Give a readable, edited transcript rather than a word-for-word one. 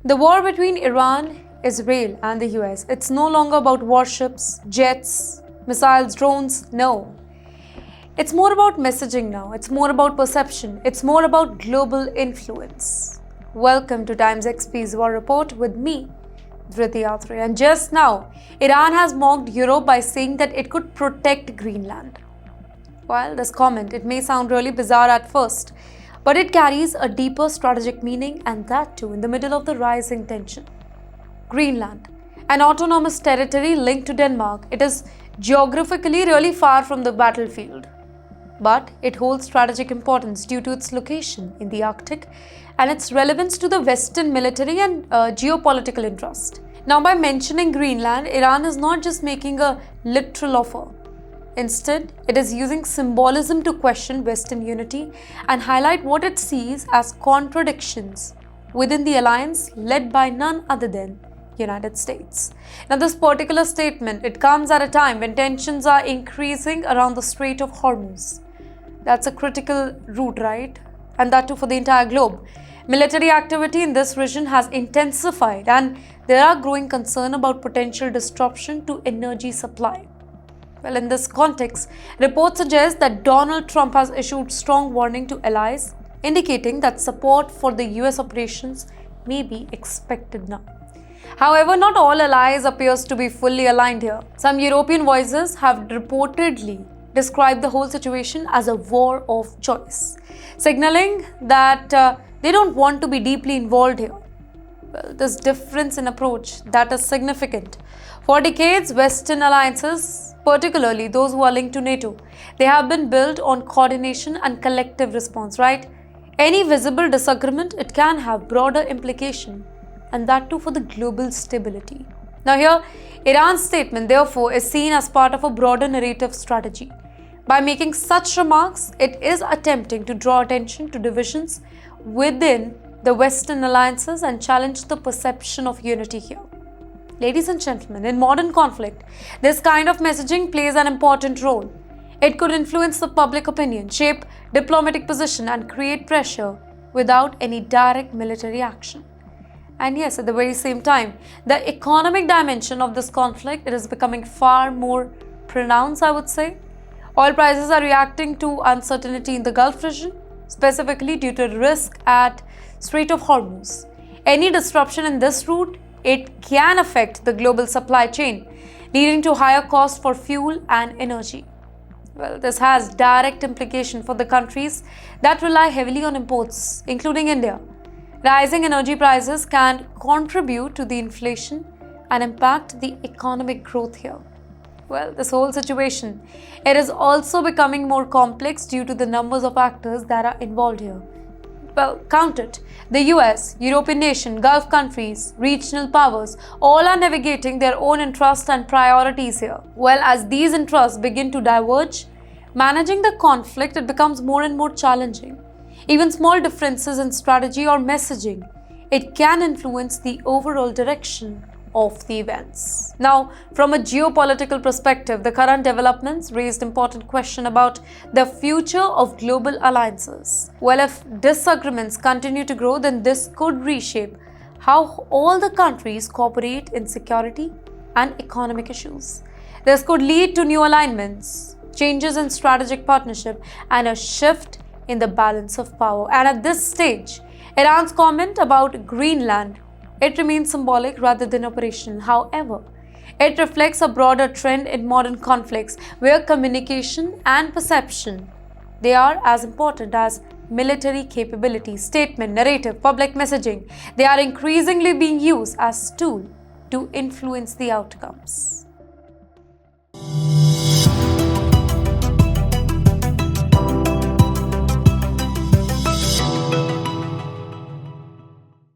The war between Iran, Israel and the US, it's no longer about warships, jets, missiles, drones, no. It's more about messaging now, it's more about perception, it's more about global influence. Welcome to TimesXP's War Report with me, Dhriti Atre. And just now, Iran has mocked Europe by saying that it could protect Greenland. While this comment, it may sound really bizarre at first, but it carries a deeper strategic meaning, and that too in the middle of the rising tension. Greenland, an autonomous territory linked to Denmark, it is geographically really far from the battlefield. But it holds strategic importance due to its location in the Arctic and its relevance to the Western military and geopolitical interest. Now, by mentioning Greenland, Iran is not just making a literal offer. Instead, it is using symbolism to question Western unity and highlight what it sees as contradictions within the alliance led by none other than United States. Now, this particular statement, it comes at a time when tensions are increasing around the Strait of Hormuz. That's a critical route, right? And that too for the entire globe. Military activity in this region has intensified, and there are growing concern about potential disruption to energy supply. Well, in this context, reports suggest that Donald Trump has issued strong warning to allies, indicating that support for the US operations may be expected now. However, not all allies appears to be fully aligned here. Some European voices have reportedly described the whole situation as a war of choice, signaling that they don't want to be deeply involved here. Well, this difference in approach, that is significant. For decades, Western alliances, particularly those who are linked to NATO, they have been built on coordination and collective response, right? Any visible disagreement, it can have broader implication, and that too for the global stability. Now here, Iran's statement therefore is seen as part of a broader narrative strategy. By making such remarks, it is attempting to draw attention to divisions within the Western alliances and challenge the perception of unity here. Ladies and gentlemen, in modern conflict, this kind of messaging plays an important role. It could influence the public opinion, shape diplomatic position, and create pressure without any direct military action. And yes, at the very same time, the economic dimension of this conflict, it is becoming far more pronounced, I would say. Oil prices are reacting to uncertainty in the Gulf region, specifically due to risk at Strait of Hormuz. Any disruption in this route, it can affect the global supply chain, leading to higher costs for fuel and energy. Well, this has direct implication for the countries that rely heavily on imports, including India. Rising energy prices can contribute to the inflation and impact the economic growth here. Well, this whole situation, it is also becoming more complex due to the numbers of actors that are involved here. Well, count it. The US, European nation, Gulf countries, regional powers, all are navigating their own interests and priorities here. Well, as these interests begin to diverge, managing the conflict, it becomes more and more challenging. Even small differences in strategy or messaging, it can influence the overall direction of the events. Now, from a geopolitical perspective, the current developments raised important question about the future of global alliances. Well, if disagreements continue to grow, then this could reshape how all the countries cooperate in security and economic issues. This could lead to new alignments, changes in strategic partnership, and a shift in the balance of power. And at this stage, Iran's comment about Greenland, it remains symbolic rather than operational. However, it reflects a broader trend in modern conflicts where communication and perception, they are as important as military capability, statement, narrative, public messaging. They are increasingly being used as tool to influence the outcomes.